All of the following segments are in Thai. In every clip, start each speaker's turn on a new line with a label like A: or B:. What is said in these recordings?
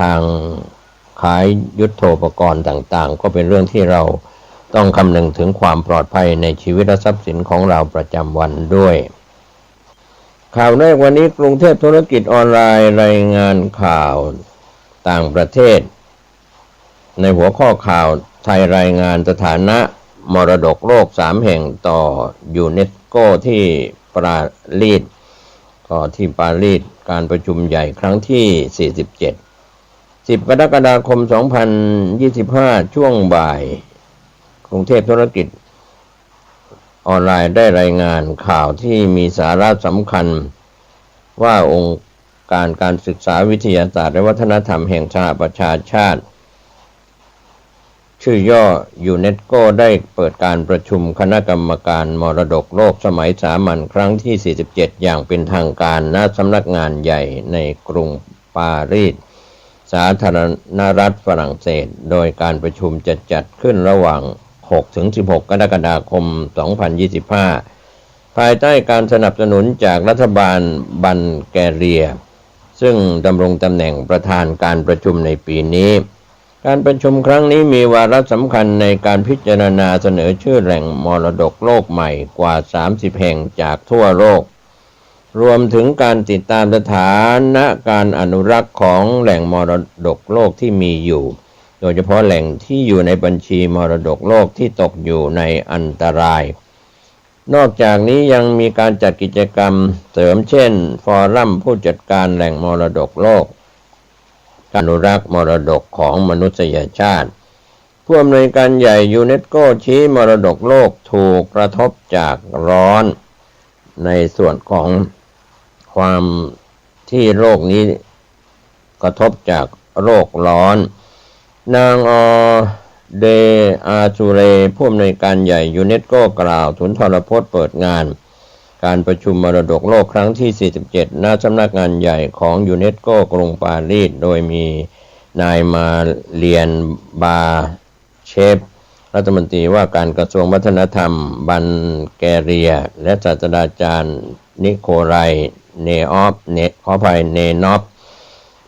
A: ทางขายยุทโธปกรณ์ต่างๆก็เป็นเรื่องที่เราต้องคำนึงถึงความปลอดภัยในชีวิตและทรัพย์สินของเราประจำวันด้วยข่าวแรกวันนี้กรุงเทพธุรกิจออนไลน์รายงานข่าวต่างประเทศในหัวข้อข่าวไทยรายงานสถานะมรดกโลก3แห่งต่อยูเนสโกที่ปารีสการประชุมใหญ่ครั้งที่47 10 กรกฎาคม 2025 ช่วงบ่ายกรุงเทพธุรกิจออนไลน์ได้รายงานข่าวที่มีสาระสำคัญว่าองค์การศึกษาวิทยาศาสตร์และวัฒนธรรมแห่งสหประชาชาติชื่อย่อยูเนสโกได้เปิดการประชุมคณะกรรมการมรดกโลกสมัยสามัญครั้งที่47อย่างเป็นทางการณสำนักงานใหญ่ในกรุงปารีสสาธารณรัฐฝรั่งเศสโดยการประชุมจะจัดขึ้นระหว่าง6-16 กรกฎาคม 2025 ภายใต้การสนับสนุนจากรัฐบาลบัลแกเรียซึ่งดำรงตำแหน่งประธานการประชุมในปีนี้การประชุมครั้งนี้มีวาระสำคัญในการพิจารณาเสนอชื่อแหล่งมรดกโลกใหม่กว่า30แห่งจากทั่วโลกรวมถึงการติดตามสถานะการอนุรักษ์ของแหล่งมรดกโลกที่มีอยู่โดยเฉพาะแหล่งที่อยู่ในบัญชีมรดกโลกที่ตกอยู่ในอันตรายนอกจากนี้ยังมีการจัดกิจกรรมเสริมเช่นฟอรัมผู้จัดการแหล่งมรดกโลกการอนุรักษ์มรดกของมนุษยชาติผู้อำนวยการใหญ่ยูเนสโกชี้มรดกโลกถูกกระทบจากร้อนในส่วนของความที่โลกนี้กระทบจากโรคร้อนนางเดอาจูเรผู้อำนวยการใหญ่ยูเนสโกกล่าวสุนทรพจน์เปิดงานการประชุมมรดกโลกครั้งที่47ณสำนักงานใหญ่ของยูเนสโกกรุงปารีสโดยมีนายมาเลียนบาเชฟรัฐมนตรีว่าการกระทรวงวัฒนธรรมบัลแกเรียและศาสตราจารย์นิโคไลเนนอฟ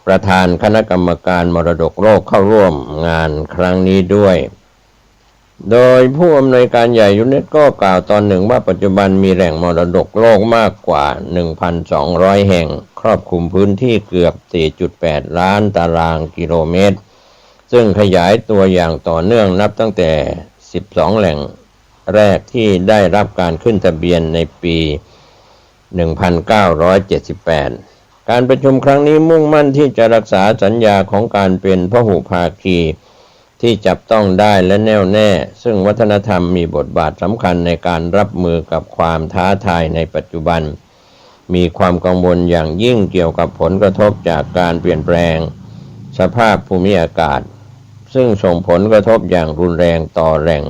A: ประธานคณะกรรมการมรดกโลกเข้าร่วมงานครั้งนี้ด้วยโดยผู้อำนวยการใหญ่ยูเนสโกกล่าวตอนหนึ่งว่าปัจจุบันมีแหล่งมรดกโลกมากกว่า 1,200 แห่งครอบคลุมพื้นที่เกือบ 4.8 ล้านตารางกิโลเมตรซึ่งขยายตัวอย่างต่อเนื่องนับตั้งแต่12แหล่งแรกที่ได้รับการขึ้นทะเบียนในปี 1978 การประชุมครั้งนี้มุ่งมั่นที่จะรักษาสัญญาของการเป็นพหุภาคีที่จับต้องได้และแน่วแน่ซึ่งวัฒนธรรมมีบทบาทสำคัญในการรับมือกับความท้าทายในปัจจุบันมีความกังวลอย่างยิ่งเกี่ยวกับผลกระทบจากการเปลี่ยนแปลงสภาพภูมิอากาศซึ่งส่งผลกระทบอย่างรุนแรงต่อแหล่ง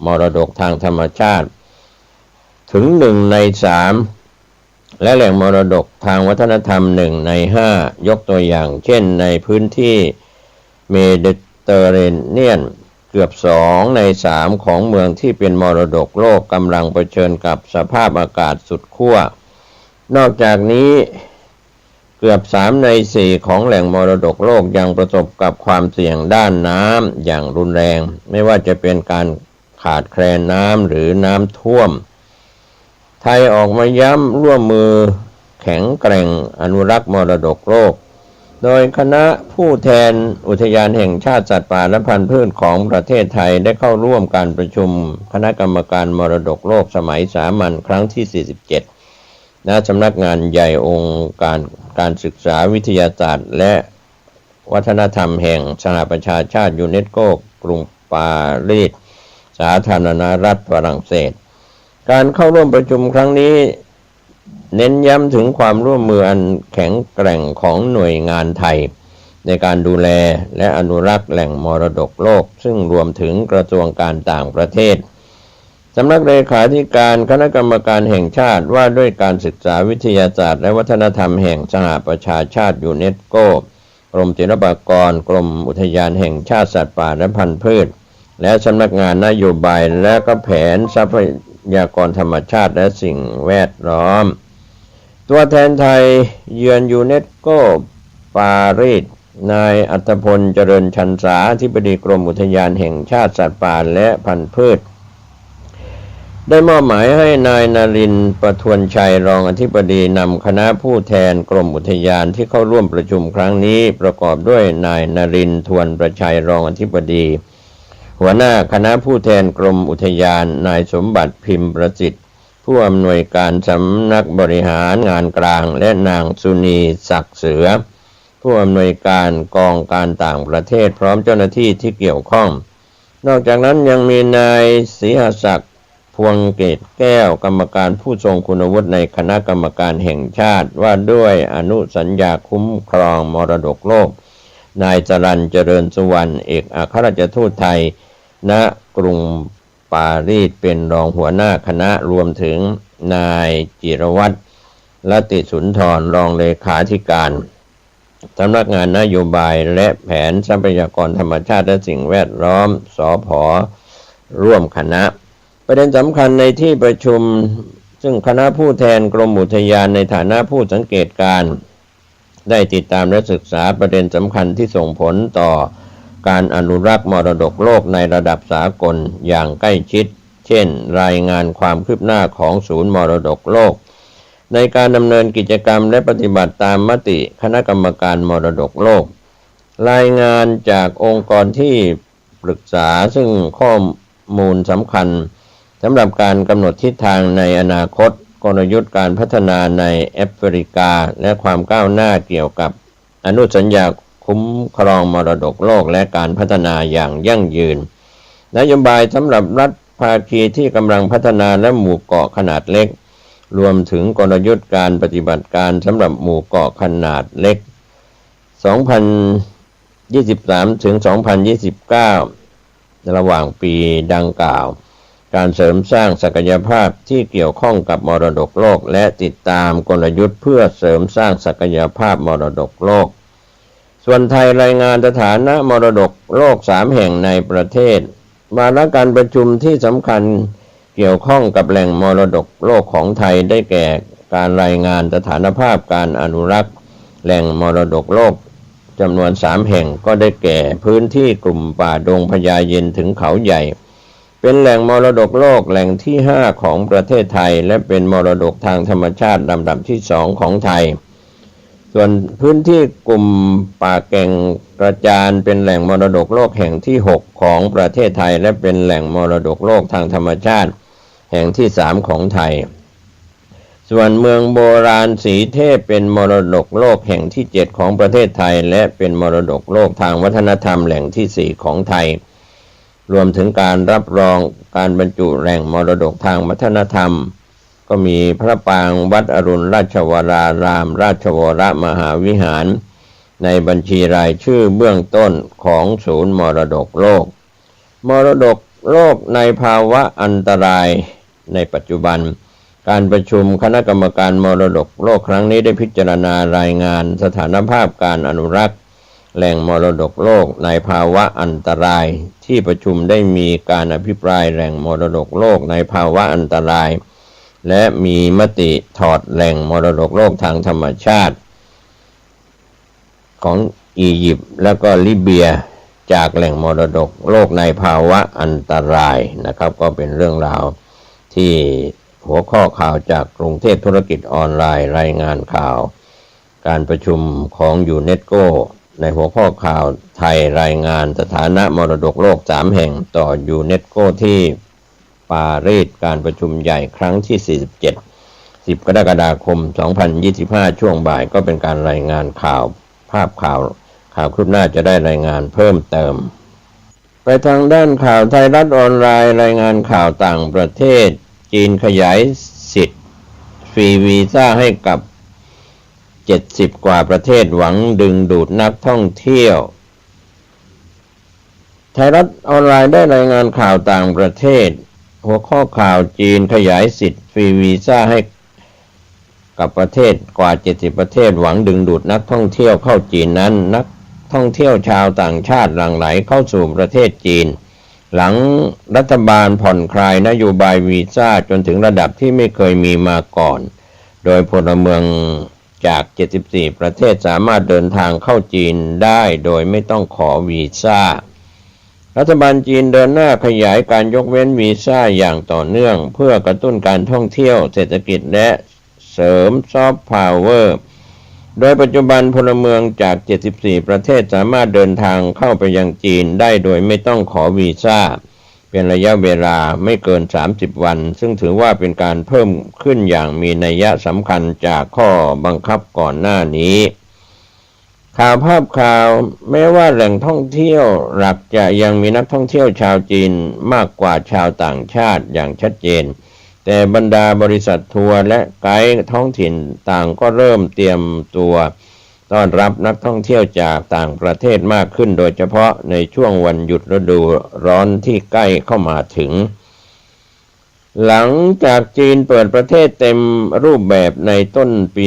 A: มรดกทางธรรมชาติถึง1 ใน 3และแหล่งมรดกทางวัฒนธรรม1 ใน 5ยกตัวอย่างเช่นในพื้นที่เมดิเตอร์เรเนียนเกือบ2 ใน 3ของเมืองที่เป็นมรดกโลกกำลังเผชิญกับสภาพอากาศสุดขั้วนอกจากนี้เกือบ3 ใน 4ของแหล่งมรดกโลกยังประสบกับความเสี่ยงด้านน้ำอย่างรุนแรงไม่ว่าจะเป็นการขาดแคลนน้ำหรือน้ำท่วมไทยออกมาย้ำร่วมมือแข็งแกร่งอนุรักษ์มรดกโลกโดยคณะผู้แทนอุทยานแห่งชาติสัตว์ป่าและพันธุ์พืชของประเทศไทยได้เข้าร่วมการประชุมคณะกรรมการมรดกโลกสมัยสามัญครั้งที่47ณสำนักงานใหญ่องค์การศึกษาวิทยาศาสตร์และวัฒนธรรมแห่งสหประชาชาติยูเนสโกกรุงปารีสสาธารณรัฐฝรั่งเศสการเข้าร่วมประชุมครั้งนี้เน้นย้ำถึงความร่วมมืออันแข็งแกร่งของหน่วยงานไทยในการดูแลและอนุรักษ์แหล่งมรดกโลกซึ่งรวมถึงกระทรวงการต่างประเทศสำนักเลขาธิการคณะกรรมการแห่งชาติว่าด้วยการศึกษาวิทยาศาสตร์และวัฒนธรรมแห่งสหประชาชาติยูเนสโกกรมศิลปากรกรมอุทยานแห่งชาติสัตว์ป่าและพันธุ์พืชและสำนักงานนโยบายและก็แผนทรัพยากรธรรมชาติและสิ่งแวดล้อมตัวแทนไทยเยือนยูเนสโกปารีส นายอัธพลเจริญชันษาอธิบดีกรมอุทยานแห่งชาติสัตว์ป่าและพันธุ์พืชได้มอบหมายให้นายนรินทร์ประทวนชัยรองอธิบดีนำคณะผู้แทนกรมอุทยานที่เข้าร่วมประชุมครั้งนี้ประกอบด้วยนายนรินทร์ทวนประชัยรองอธิบดีหัวหน้าคณะผู้แทนกรมอุทยานนายสมบัติพิมพ์ประสิทธิ์ผู้อำนวยการสำนักบริหารงานกลางและนางสุนีศักดิ์เสือผู้อำนวยการกองการต่างประเทศพร้อมเจ้าหน้าที่ที่เกี่ยวข้องนอกจากนั้นยังมีนายศรีหศักดิ์พวงเกตแก้วกรรมการผู้ทรงคุณวุฒิในคณะกรรมการแห่งชาติว่าด้วยอนุสัญญาคุ้มครองมรดกโลกนายจรัญเจริญสุวรรณเอกอัครราชทูตไทยณกรุงปารีสเป็นรองหัวหน้าคณะรวมถึงนายจิรวัตรลติสุนทรรองเลขาธิการสำนักงานนโยบายและแผนทรัพยากรธรรมชาติและสิ่งแวดล้อมสผ.ร่วมคณะประเด็นสำคัญในที่ประชุมซึ่งคณะผู้แทนกรมอุทยานในฐานะผู้สังเกตการได้ติดตามและศึกษาประเด็นสำคัญที่ส่งผลต่อการอนุรักษ์มรดกโลกในระดับสากลอย่างใกล้ชิดเช่นรายงานความคืบหน้าของศูนย์มรดกโลกในการดำเนินกิจกรรมและปฏิบัติตามมติคณะกรรมการมรดกโลกรายงานจากองค์กรที่ปรึกษาซึ่งข้อมูลสำคัญสำหรับการกำหนดทิศทางในอนาคตกลยุทธ์การพัฒนาในแอฟริกาและความก้าวหน้าเกี่ยวกับอนุสัญญาคุ้มครองมรดกโลกและการพัฒนาอย่างยั่งยืนนโยบายสำหรับรัฐภาคีที่กำลังพัฒนาและหมู่เกาะขนาดเล็กรวมถึงกลยุทธ์การปฏิบัติการสำหรับหมู่เกาะขนาดเล็ก 2023 ถึง 2029 ระหว่างปีดังกล่าวการเสริมสร้างศักยภาพที่เกี่ยวข้องกับมรดกโลกและติดตามกลยุทธ์เพื่อเสริมสร้างศักยภาพมรดกโลกส่วนไทยรายงานสถานะมรดกโลก3แห่งในประเทศวาระการประชุมที่สำคัญเกี่ยวข้องกับแหล่งมรดกโลกของไทยได้แก่การรายงานสถานภาพการอนุรักษ์แหล่งมรดกโลกจำนวน3แห่งก็ได้แก่พื้นที่กลุ่มป่าดงพญาเย็นถึงเขาใหญ่เป็นแหล่งมรดกโลกแหล่งที่5ของประเทศไทยและเป็นมรดกทางธรรมชาติลำดับที่2ของไทยส่วนพื้นที่กลุ่มป่าแก่งกระจานเป็นแหล่งมรดกโลกแห่งที่6ของประเทศไทยและเป็นแหล่งมรดกโลกทางธรรมชาติแห่งที่3ของไทยส่วนเมืองโบราณสีเทพเป็นมรดกโลกแห่งที่7ของประเทศไทยและเป็นมรดกโลกทางวัฒนธรรมแหล่งที่4ของไทยรวมถึงการรับรองการบรรจุแหล่งมรดกทางวัฒนธรรมก็มีพระปรางวัดอรุณราชวรารามราชวรมหาวิหารในบัญชีรายชื่อเบื้องต้นของศูนย์มรดกโลกมรดกโลกในภาวะอันตรายในปัจจุบันการประชุมคณะกรรมการมรดกโลกครั้งนี้ได้พิจารณารายงานสถานภาพการอนุรักษ์แหล่งมรดกโลกในภาวะอันตรายที่ประชุมได้มีการอภิปรายแหล่งมรดกโลกในภาวะอันตรายและมีมติถอดแหล่งมรดกโลกทางธรรมชาติของอียิปต์และก็ลิเบียจากแหล่งมรดกโลกในภาวะอันตรายนะครับก็เป็นเรื่องราวที่หัวข้อข่าวจากกรุงเทพธุรกิจออนไลน์รายงานข่าวการประชุมของยูเนสโกในหัวข้อข่าวไทยรายงานสถานะมรดกโลก3แห่งต่อยูเนสโกที่ปารีสการประชุมใหญ่ครั้งที่47 10 กรกฎาคม 2025 ช่วงบ่ายก็เป็นการรายงานข่าวภาพข่าวคืบหน้าจะได้รายงานเพิ่มเติมไปทางด้านข่าวไทยรัฐออนไลน์รายงานข่าวต่างประเทศจีนขยายสิทธิ์ฟรีวีซ่าให้กับ70 กว่าประเทศหวังดึงดูดนักท่องเที่ยวไทยรัฐออนไลน์ได้รายงานข่าวต่างประเทศหัวข้อข่าวจีนขยายสิทธิ์ฟรีวีซ่าให้กับประเทศกว่า70ประเทศหวังดึงดูดนักท่องเที่ยวเข้าจีนนั้นนักท่องเที่ยวชาวต่างชาติหลั่งไหลเข้าสู่ประเทศจีนหลังรัฐบาลผ่อนคลายนโยบายวีซ่าจนถึงระดับที่ไม่เคยมีมาก่อนโดยพลเมือง จาก 74 ประเทศสามารถเดินทางเข้าจีนได้โดยไม่ต้องขอวีซ่ารัฐบาลจีนเดินหน้าขยายการยกเว้นวีซ่าอย่างต่อเนื่องเพื่อกระตุ้นการท่องเที่ยวเศรษฐกิจและเสริมซอฟต์พาวเวอร์โดยปัจจุบันพลเมืองจาก 74 ประเทศสามารถเดินทางเข้าไปยังจีนได้โดยไม่ต้องขอวีซ่าเป็นระยะเวลาไม่เกิน 30 วันซึ่งถือว่าเป็นการเพิ่มขึ้นอย่างมีนัยสำคัญจากข้อบังคับก่อนหน้านี้ข่าวภาพข่าวแม้ว่าแหล่งท่องเที่ยวหลักจะยังมีนักท่องเที่ยวชาวจีนมากกว่าชาวต่างชาติอย่างชัดเจนแต่บรรดาบริษัททัวร์และไกด์ท้องถิ่นต่างก็เริ่มเตรียมตัวต้อนรับนักท่องเที่ยวจากต่างประเทศมากขึ้นโดยเฉพาะในช่วงวันหยุดฤดูร้อนที่ใกล้เข้ามาถึงหลังจากจีนเปิดประเทศเต็มรูปแบบในต้นปี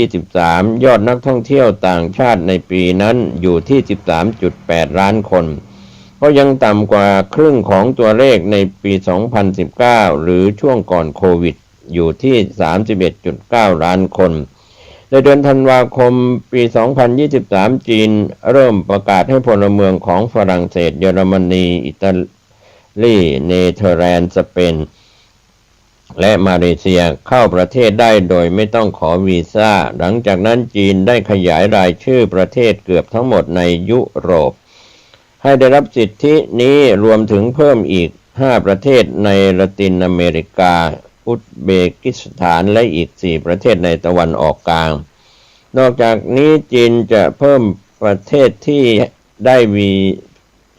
A: 2023 ยอดนักท่องเที่ยวต่างชาติในปีนั้นอยู่ที่ 13.8 ล้านคนก็ยังต่ำกว่าครึ่งของตัวเลขในปี 2019 หรือช่วงก่อนโควิดอยู่ที่ 31.9 ล้านคนในเดือนธันวาคมปี 2023 จีนเริ่มประกาศให้พลเมืองของฝรั่งเศสเยอรมนีอิตาลีเนเธอร์แลนด์สเปนและมาเลเซียเข้าประเทศได้โดยไม่ต้องขอวีซ่าหลังจากนั้นจีนได้ขยายรายชื่อประเทศเกือบทั้งหมดในยุโรปให้ได้รับสิทธินี้รวมถึงเพิ่มอีก5ประเทศในละตินอเมริกาอุซเบกิสถานและอีก4ประเทศในตะวันออกกลางนอกจากนี้จีนจะเพิ่มประเทศที่ได้วี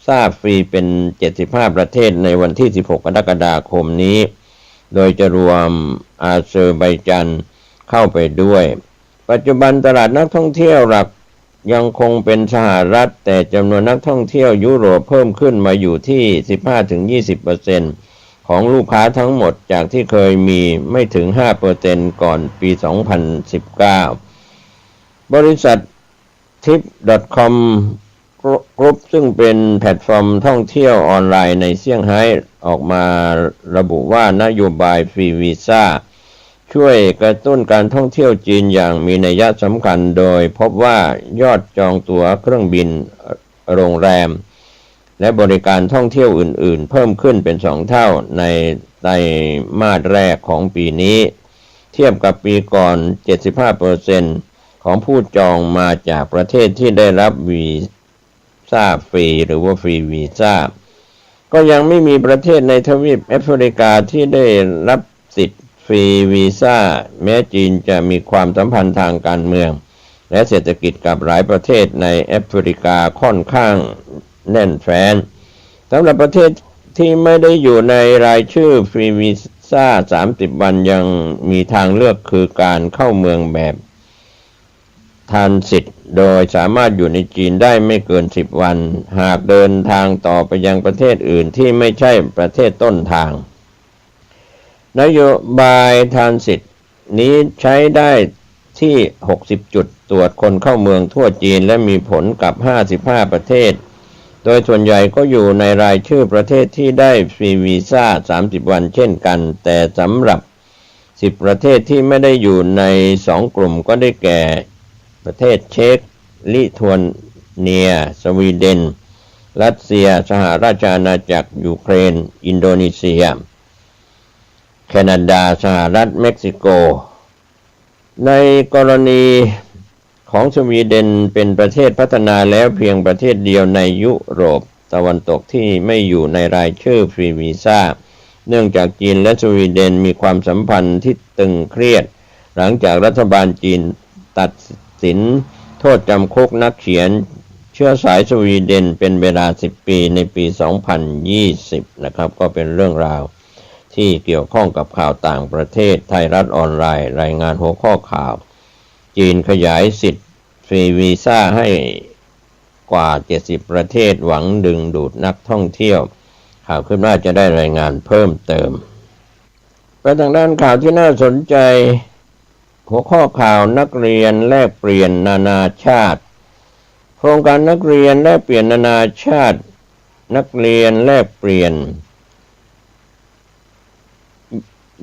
A: ซ่าฟรีเป็น75ประเทศในวันที่16กรกฎาคมนี้โดยจะรวมอาเซอร์ไบจานเข้าไปด้วยปัจจุบันตลาดนักท่องเที่ยวหลักยังคงเป็นสหรัฐแต่จำนวนนักท่องเที่ยวยุโรปเพิ่มขึ้นมาอยู่ที่ 15-20% ของลูกค้าทั้งหมดจากที่เคยมีไม่ถึง 5% ก่อนปี 2019 บริษัท Trip.com กรุ๊ปซึ่งเป็นแพลตฟอร์มท่องเที่ยวออนไลน์ในเซี่ยงไฮ้ออกมาระบุว่านโยบายฟรีวีซ่าช่วยกระตุ้นการท่องเที่ยวจีนอย่างมีนัยสำคัญโดยพบว่ายอดจองตั๋วเครื่องบินโรงแรมและบริการท่องเที่ยวอื่นๆเพิ่มขึ้นเป็น2เท่าในไตรมาสแรกของปีนี้เทียบกับปีก่อน 75% ของผู้จองมาจากประเทศที่ได้รับวีซ่าฟรีหรือว่าฟรีวีซ่าก็ยังไม่มีประเทศในทวีปแอฟริกาที่ได้รับสิทธิ์ฟรีวีซ่าแม้จีนจะมีความสัมพันธ์ทางการเมืองและเศรษฐกิจกับหลายประเทศในแอฟริกาค่อนข้างแน่นแฟ้นสำหรับประเทศที่ไม่ได้อยู่ในรายชื่อฟรีวีซ่า30 วันยังมีทางเลือกคือการเข้าเมืองแบบทรานสิตโดยสามารถอยู่ในจีนได้ไม่เกิน10 วันหากเดินทางต่อไปยังประเทศอื่นที่ไม่ใช่ประเทศต้นทางนโยบายทรานสิตนี้ใช้ได้ที่60จุดตรวจคนเข้าเมืองทั่วจีนและมีผลกับ55ประเทศโดยส่วนใหญ่ก็อยู่ในรายชื่อประเทศที่ได้ฟรีวีซ่า30 วันเช่นกันแต่สำหรับ10ประเทศที่ไม่ได้อยู่ใน2กลุ่มก็ได้แก่ประเทศเช็กลิทัวเนียสวีเดนรัสเซียสหราชอาณาจักรยูเครนอินโดนีเซียแคนาดาสหรัฐเม็กซิโกในกรณีของสวีเดนเป็นประเทศพัฒนาแล้วเพียงประเทศเดียวในยุโรปตะวันตกที่ไม่อยู่ในรายชื่อฟรีวีซ่าเนื่องจากจีนและสวีเดนมีความสัมพันธ์ที่ตึงเครียดหลังจากรัฐบาลจีนตัดสินโทษจำคุกนักเขียนเชื้อสายสวีเดนเป็นเวลา10 ปีในปี 2020 นะครับก็เป็นเรื่องราวที่เกี่ยวข้องกับข่าวต่างประเทศไทยรัฐออนไลน์รายงานหัวข้อข่าวจีนขยายสิทธิ์ฟรีวีซ่าให้กว่า70ประเทศหวังดึงดูดนักท่องเที่ยวข่าวขึ้นหน้าจะได้รายงานเพิ่มเติมไปทางด้านข่าวที่น่าสนใจหัวข้อข่าวนักเรียนแลกเปลี่ยนนานาชาติโครงการนักเรียนแลกเปลี่ยนนานาชาตินักเรียนแลกเปลี่ยน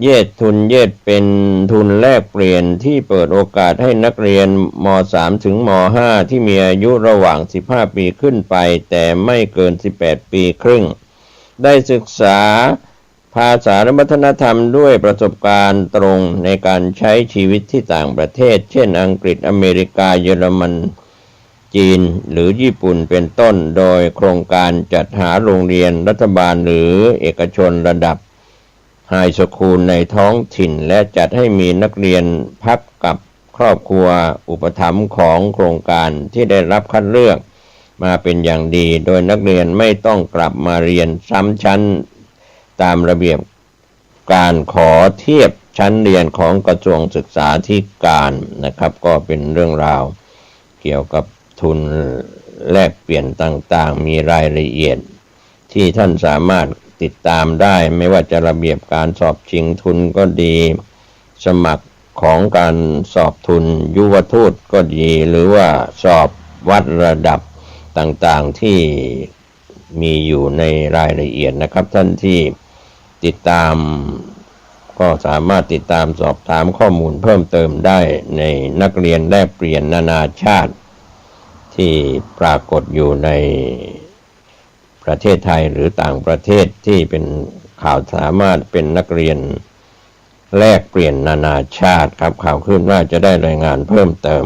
A: เยดทุนเยดเป็นทุนแลกเปลี่ยนที่เปิดโอกาสให้นักเรียนม.3 ถึงม.5 ที่มีอายุระหว่าง15 ปีขึ้นไปแต่ไม่เกิน18 ปีครึ่งได้ศึกษาภาษาและวัฒนธรรมด้วยประสบการณ์ตรงในการใช้ชีวิตที่ต่างประเทศเช่นอังกฤษอเมริกาเยอรมันจีนหรือญี่ปุ่นเป็นต้นโดยโครงการจัดหาโรงเรียนรัฐบาลหรือเอกชนระดับไฮสคูลในท้องถิ่นและจัดให้มีนักเรียนพักกับครอบครัวอุปถัมภ์ของโครงการที่ได้รับคัดเลือกมาเป็นอย่างดีโดยนักเรียนไม่ต้องกลับมาเรียนซ้ำชั้นตามระเบียบการขอเทียบชั้นเรียนของกระทรวงศึกษาธิการนะครับก็เป็นเรื่องราวเกี่ยวกับทุนแลกเปลี่ยนต่างๆมีรายละเอียดที่ท่านสามารถติดตามได้ไม่ว่าจะระเบียบการสอบชิงทุนก็ดีสมัครของการสอบทุนยุวทูตก็ดีหรือว่าสอบวัดระดับต่างๆที่มีอยู่ในรายละเอียดนะครับท่านที่ติดตามก็สามารถติดตามสอบถามข้อมูลเพิ่มเติมได้ในนักเรียนแลกเปลี่ยนนานาชาติที่ปรากฏอยู่ในประเทศไทยหรือต่างประเทศที่เป็นข่าวสามารถเป็นนักเรียนแลกเปลี่ยนนานาชาติครับข่าวขึ้นว่าจะได้รายงานเพิ่มเติม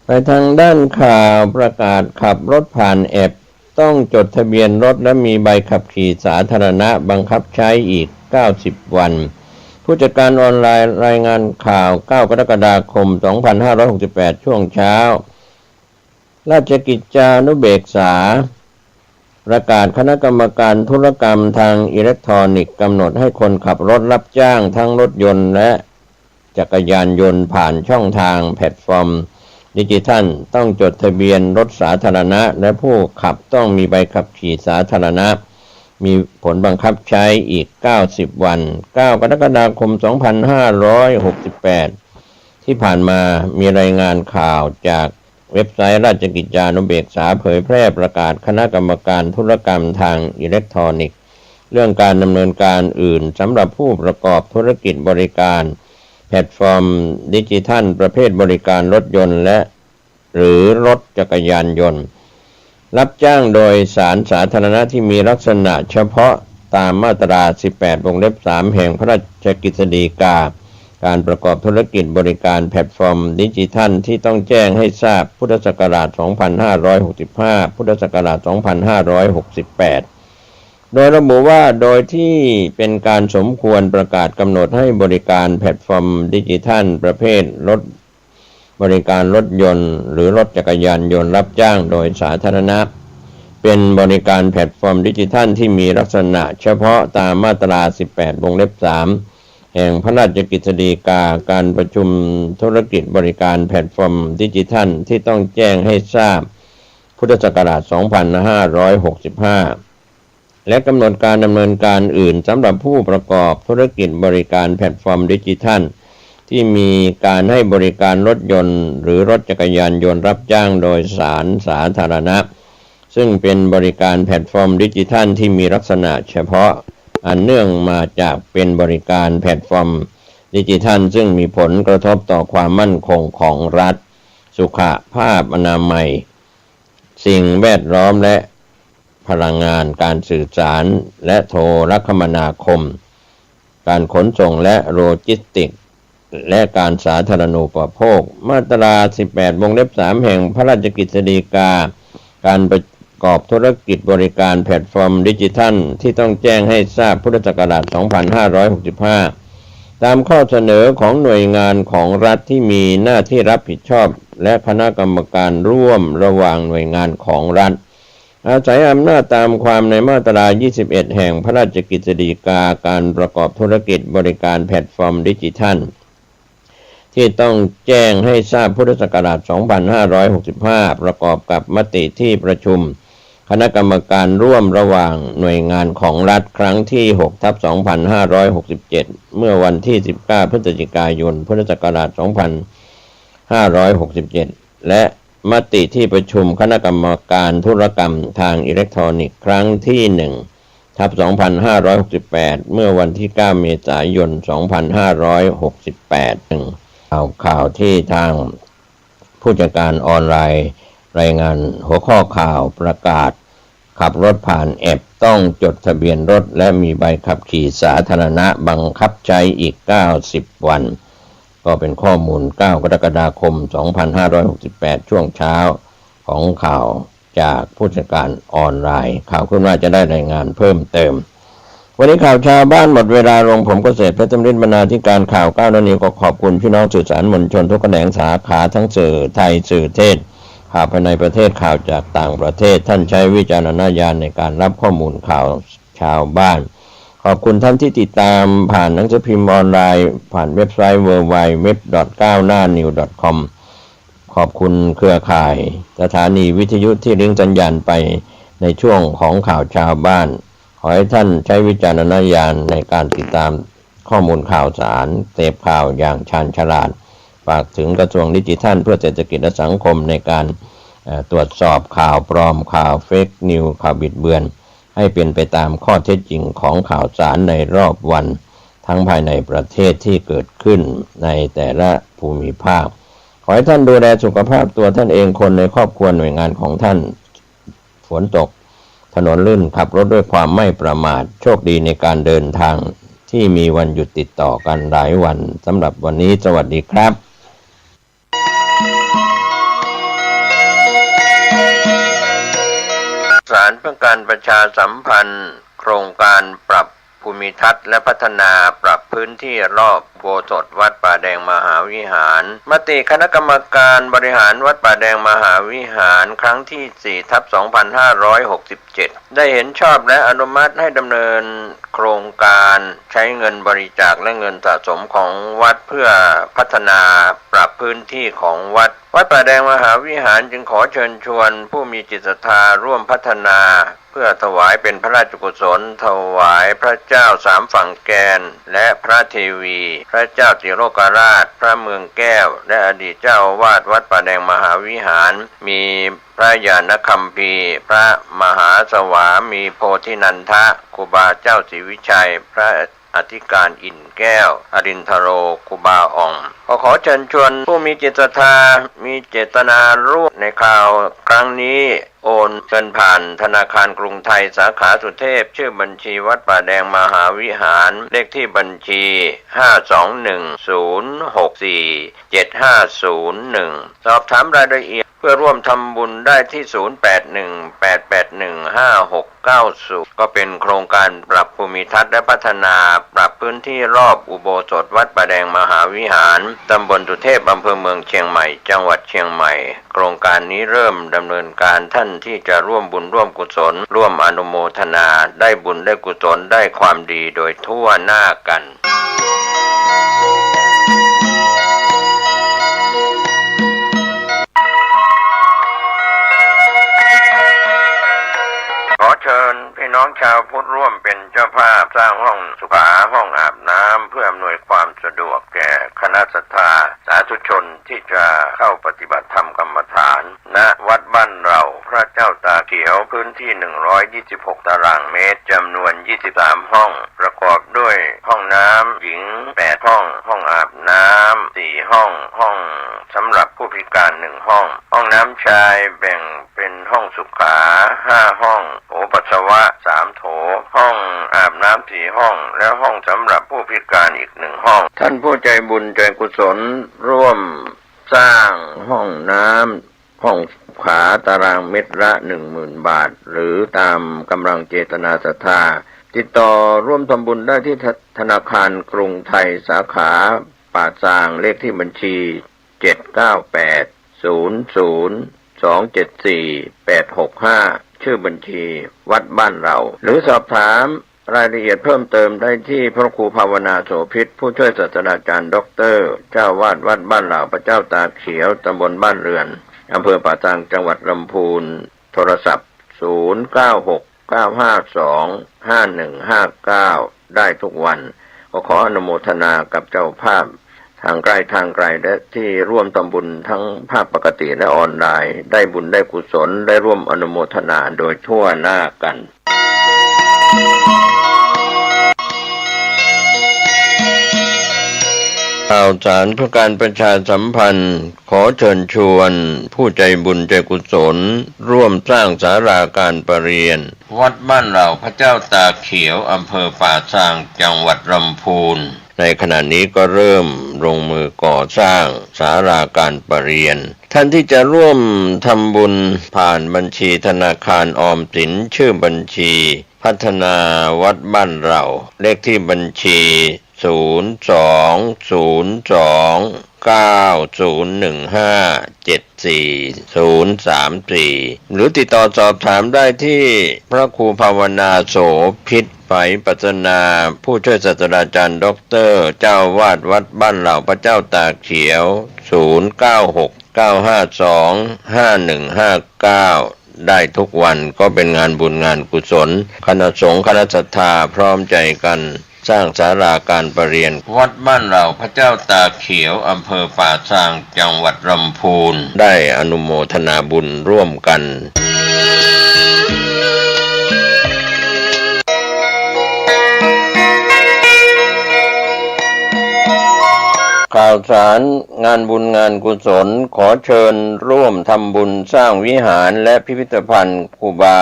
A: ไปทางด้านข่าวประกาศขับรถผ่านแอปต้องจดทะเบียนรถและมีใบขับขี่สาธารณะบังคับใช้อีก90 วันผู้จัดการออนไลน์รายงานข่าว9 กรกฎาคม 2568 ช่วงเช้าราชกิจจานุเบกษาประกาศคณะกรรมการธุรกรรมทางอิเล็กทรอนิกส์กำหนดให้คนขับรถรับจ้างทั้งรถยนต์และจักรยานยนต์ผ่านช่องทางแพลตฟอร์มดิจิทัลต้องจดทะเบียนรถสาธารณะและผู้ขับต้องมีใบขับขี่สาธารณะมีผลบังคับใช้อีก90 วัน9 กรกฎาคม 2568 ที่ผ่านมามีรายงานข่าวจากเว็บไซต์ราชกิจจานุเบกษาเผยแพร่ประกาศคณะกรรมการธุรกรรมทางอิเล็กทรอนิกส์เรื่องการดำเนินการอื่นสำหรับผู้ประกอบธุรกิจบริการแพลตฟอร์มดิจิทัลประเภทบริการรถยนต์และหรือรถจักรยานยนต์รับจ้างโดยสารสาธารณะที่มีลักษณะเฉพาะตามมาตรา 18 วงเล็บ 3 แห่งพระราชกฤษฎีกาการประกอบธุรกิจบริการแพลตฟอร์มดิจิทัลที่ต้องแจ้งให้ทราบพุทธศักราช 2565 พุทธศักราช 2568 โดยระบุว่าโดยที่เป็นการสมควรประกาศกำหนดให้บริการแพลตฟอร์มดิจิทัลประเภทรถบริการรถยนต์หรือรถจักรยานยนต์รับจ้างโดยสาธารณะเป็นบริการแพลตฟอร์มดิจิทัลที่มีลักษณะเฉพาะตามมาตรา 18 วงเล็บ 3 แห่งพระราชกฤษฎีกาการประชุมธุรกิจบริการแพลตฟอร์มดิจิทัลที่ต้องแจ้งให้ทราบพุทธศักราช 2565 และกำหนดการดำเนินการอื่นสำหรับผู้ประกอบธุรกิจบริการแพลตฟอร์มดิจิทัลที่มีการให้บริการรถยนต์หรือรถจักรยานยนต์รับจ้างโดยสารสาธารณะซึ่งเป็นบริการแพลตฟอร์มดิจิทัลที่มีลักษณะเฉพาะอันเนื่องมาจากเป็นบริการแพลตฟอร์มดิจิทัลซึ่งมีผลกระทบต่อความมั่นคงของรัฐสุขภาพอนามัยสิ่งแวดล้อมและพลังงานการสื่อสารและโทรคมนาคมการขนส่งและโลจิสติกส์และการสาธารณูปโภคมาตรา 18 วงเล็บ 3 แห่งพระราชกฤษฎีกาการประกอบธุรกิจบริการแพลตฟอร์มดิจิทัลที่ต้องแจ้งให้ทราบพุทธศักราช 2565 ตามข้อเสนอของหน่วยงานของรัฐที่มีหน้าที่รับผิดชอบและคณะกรรมการร่วมระหว่างหน่วยงานของรัฐอาศัยอำนาจตามความในมาตรา 21 แห่งพระราชกฤษฎีกาการประกอบธุรกิจบริการแพลตฟอร์มดิจิทัลที่ต้องแจ้งให้ทราบพุทธศักราช 2565 ประกอบกับมติที่ประชุมคณะกรรมการร่วมระหว่างหน่วยงานของรัฐครั้งที่ 6/2567 เมื่อวันที่ 19 พฤศจิกายน พุทธศักราช 2567 และมติที่ประชุมคณะกรรมการธุรกรรมทางอิเล็กทรอนิกส์ครั้งที่ 1 2568เมื่อวันที่9เมษายน2568ข่าวที่ทางผู้จัดการออนไลน์รายงานหัวข้อข่าวประกาศขับรถผ่านแอปต้องจดทะเบียนรถและมีใบขับขี่สาธารณะบังคับใช้อีก90วันก็เป็นข้อมูล9กรกฎาคม2568ช่วงเช้าของข่าวจากผู้จัดการออนไลน์ข่าวขึ้นว่าจะได้รายงานเพิ่มเติมวันนี้ข่าวชาวบ้านหมดเวลาลงผมเกษตรเพชรธรรมฤทธิ์บรรณาธิการข่าว9นาทีก็ขอบคุณพี่น้องสื่อสารมวลชนทุกแขนงสาขาทั้งสื่อไทยสื่อเทศข่าวภายในประเทศข่าวจากต่างประเทศท่านใช้วิจารณญาณในการรับข้อมูลข่าวชาวบ้านขอบคุณท่านที่ติดตามผ่านหนังสือพิมพ์ออนไลน์ผ่านเว็บไซต์ www.9hnanews.com ขอบคุณเครือข่ายสถานีวิทยุที่ลิงก์สัญญาณไปในช่วงของข่าวชาวบ้านขอให้ท่านใช้วิจารณญาณในการติดตามข้อมูลข่าวสารเสพข่าวอย่างชาญฉลาดฝากถึงกระทรวงดิจิทัลเพื่อเศรษฐกิจและสังคมในการตรวจสอบข่าวปลอมข่าวเฟกนิวข่าวบิดเบือนให้เป็นไปตามข้อเท็จจริงของข่าวสารในรอบวันทั้งภายในประเทศที่เกิดขึ้นในแต่ละภูมิภาคขอให้ท่านดูแลสุขภาพตัวท่านเองคนในครอบครัวหน่วยงานของท่านฝนตกถนนลื่นขับรถด้วยความไม่ประมาทโชคดีในการเดินทางที่มีวันหยุดติดต่อกันหลายวันสำหรับวันนี้สวัสดีครับสารเพื่อการประชาสัมพันธ์โครงการปรับภูมิทัศน์และพัฒนาปรับพื้นที่รอบอุโบสถวัดป่าแดงมหาวิหารมติคณะกรรมการบริหารวัดป่าแดงมหาวิหารครั้งที่ 4/2567 ได้เห็นชอบและอนุมัติให้ดำเนินโครงการใช้เงินบริจาคและเงินสะสมของวัดเพื่อพัฒนาปรับพื้นที่ของวัดป่าแดงมหาวิหารจึงขอเชิญชวนผู้มีจิตศรัทธาร่วมพัฒนาเพื่อถวายเป็นพระราชกุศลถวายพระเจ้าสามฝั่งแกนและพระเทวีพระเจ้าติโลกราชพระเมืองแก้วและอดีตเจ้าอาวาสวัดป่าแดงมหาวิหารมีพระญาณคัมภีร์พระมหาสวามีโพธินันทะครูบาเจ้าศรีวิชัยพระอธิการอิ่นแก้วอรินทโรครูบาอ่องขอเชิญชวนผู้มีจิตศรัทธามีเจตนาร่วมในข่าวครั้งนี้โอนเงินผ่านธนาคารกรุงไทยสาขาสุเทพชื่อบัญชีวัดป่าแดงมหาวิหารเลขที่บัญชี 521-064-7501 สอบถามรายละเอียดเพื่อร่วมทำบุญได้ที่ 0818815690 ก็เป็นโครงการปรับภูมิทัศน์และพัฒนาปรับพื้นที่รอบอุโบสถวัดป่าแดงมหาวิหารตำบลสุเทพอำเภอเมืองเชียงใหม่จังหวัดเชียงใหม่โครงการนี้เริ่มดำเนินการท่านที่จะร่วมบุญร่วมกุศลร่วมอนุโมทนาได้บุญได้กุศลได้ความดีโดยทั่วหน้ากันขอเชิญพี่น้องชาวพุทธร่วมเป็นเจ้าภาพสร้างห้องสุขาห้องอาบน้ำเพื่ออำนวยความสะดวกแก่คณะศรัทธาสาธุชนที่จะเข้าปฏิบัติธรรมกรรมฐานณวัดบ้านเราพระเจ้าตาเขียวพื้นที่126ตารางเมตรจำนวน23ห้องประกอบด้วยห้องน้ำหญิง8ห้องห้องอาบน้ำ4ห้องห้องสำหรับผู้พิการ1ห้องห้องน้ำชายแบ่งเป็นห้องสุขา5ห้องโถปัสสาวะ3โถห้องอาบน้ำ4ห้องและห้องสำหรับผู้พิการอีก1ห้องท่านผู้ใจบุญใจกุศลร่วมสร้างห้องน้ำห้องขาตารางเมตรละ 10,000 บาทหรือตามกำลังเจตนาศรัทธาติดต่อร่วมทำบุญได้ที่ธนาคารกรุงไทยสาขาป่าซางเลขที่บัญชี79800274865ชื่อบัญชีวัดบ้านเราหรือสอบถามรายละเอียดเพิ่มเติมได้ที่พระครูภาวนาโสภิตผู้ช่วยศาสตราจารย์ด็อกเตอร์เจ้าวาดวัดบ้านเหล่าพระเจ้าตาเขียวตำบลบ้านเรือนอำเภอป่าซางจังหวัดลำพูนโทรศัพท์0969525159ได้ทุกวันขออนุโมทนากับเจ้าภาพทางไกลและที่ร่วมทำบุญทั้งภาพปกติและออนไลน์ได้บุญได้กุศลได้ร่วมอนุโมทนาโดยทั่วหน้ากัน ข่าวสารเพื่อการประชาสัมพันธ์ขอเชิญชวนผู้ใจบุญใจกุศลร่วมสร้างศาลาการประเรียนวัดบ้านเราพระเจ้าตากเขียวอำเภอป่าซางจังหวัดลำพูนในขณะนี้ก็เริ่มลงมือก่อสร้างศาลาการประเรียนท่านที่จะร่วมทำบุญผ่านบัญชีธนาคารออมสินชื่อบัญชีพัฒนาวัดบ้านเราเลขที่บัญชี02-021574034หรือติดต่อสอบถามได้ที่พระครูภาวนาโสภิตไฝปัสนาผู้ช่วยศาสตราจารย์ด็อกเตอร์เจ้าวาดวัดบ้านเหล่าพระเจ้าตากเขียว0969525159ได้ทุกวันก็เป็นงานบุญงานกุศลคณะสงฆ์คณะศรัทธาพร้อมใจกันสร้างศาลาการประเรียนวัดบ้านเราพระเจ้าตากเขียวอำเภอป่าซางจังหวัดลำพูนได้อนุโมทนาบุญร่วมกันข่าวสารงานบุญงานกุศลขอเชิญร่วมทำบุญสร้างวิหารและพิพิธภัณฑ์ครูบา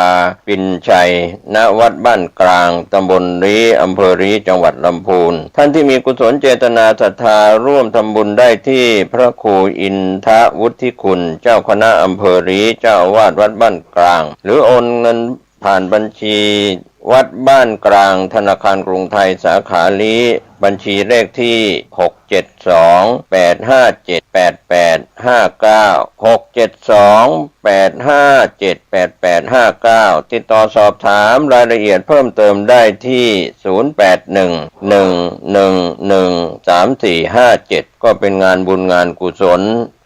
A: ปิ่นชัยณวัดบ้านกลางตำบลรีอำเภอรีจังหวัดลำพูนท่านที่มีกุศลเจตนาศรัทธาร่วมทำบุญได้ที่พระครูอินทวุฒิคุณเจ้าคณะอำเภอรีเจ้าอาวาสวัดบ้านกลางหรือโอนเงินผ่านบัญชีวัดบ้านกลางธนาคารกรุงไทยสาขาลีบัญชีเลขที่672857859ติดต่อสอบถามรายละเอียดเพิ่มเติมได้ที่0811113457ก็เป็นงานบุญงานกุศล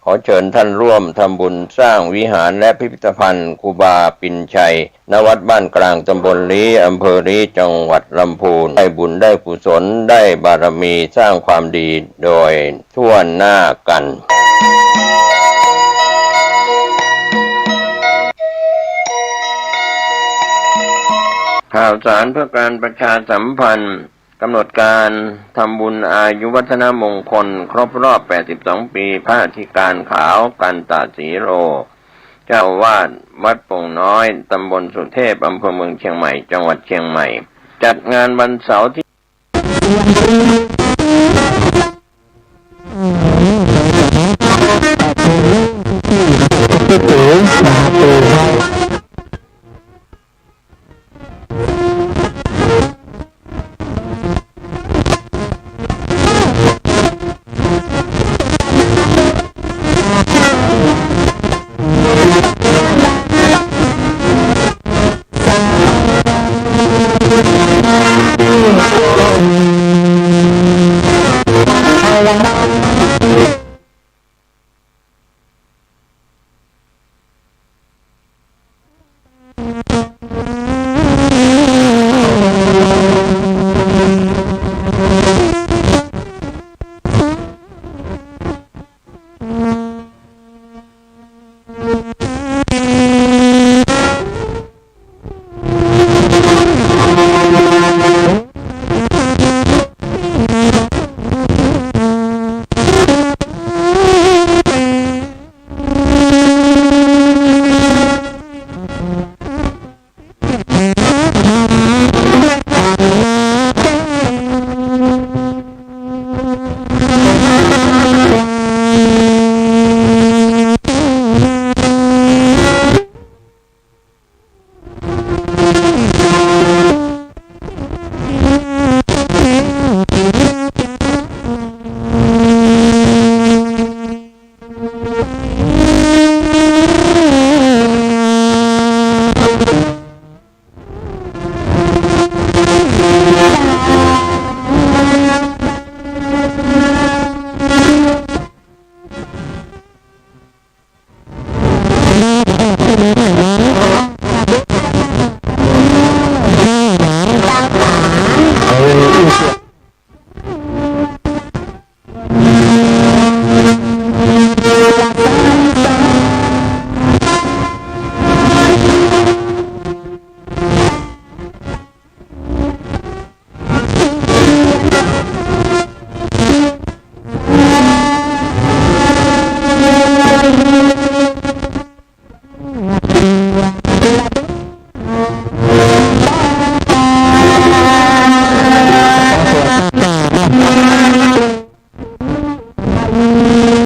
A: ขอเชิญท่านร่วมทำบุญสร้างวิหารและพิพิธภัณฑ์ครูบาปิ่นชัยณวัดบ้านกลางตำบลลีอำเภอลีจังหวัดลำพูนได้บุญได้กุศลได้บารมีสร้างความดีโดยทั่วหน้ากันข่าวสารเพื่อการประชาสัมพันธ์กำหนดการทำบุญอายุวัฒนมงคลครบรอบ82ปีพระอธิการขาวกันตสีโรเจ้าอาวาสวัดโป่งน้อยตำบลสุเทพอำเภอเมืองเชียงใหม่จังหวัดเชียงใหม่จัดงานวันเสาร์ที่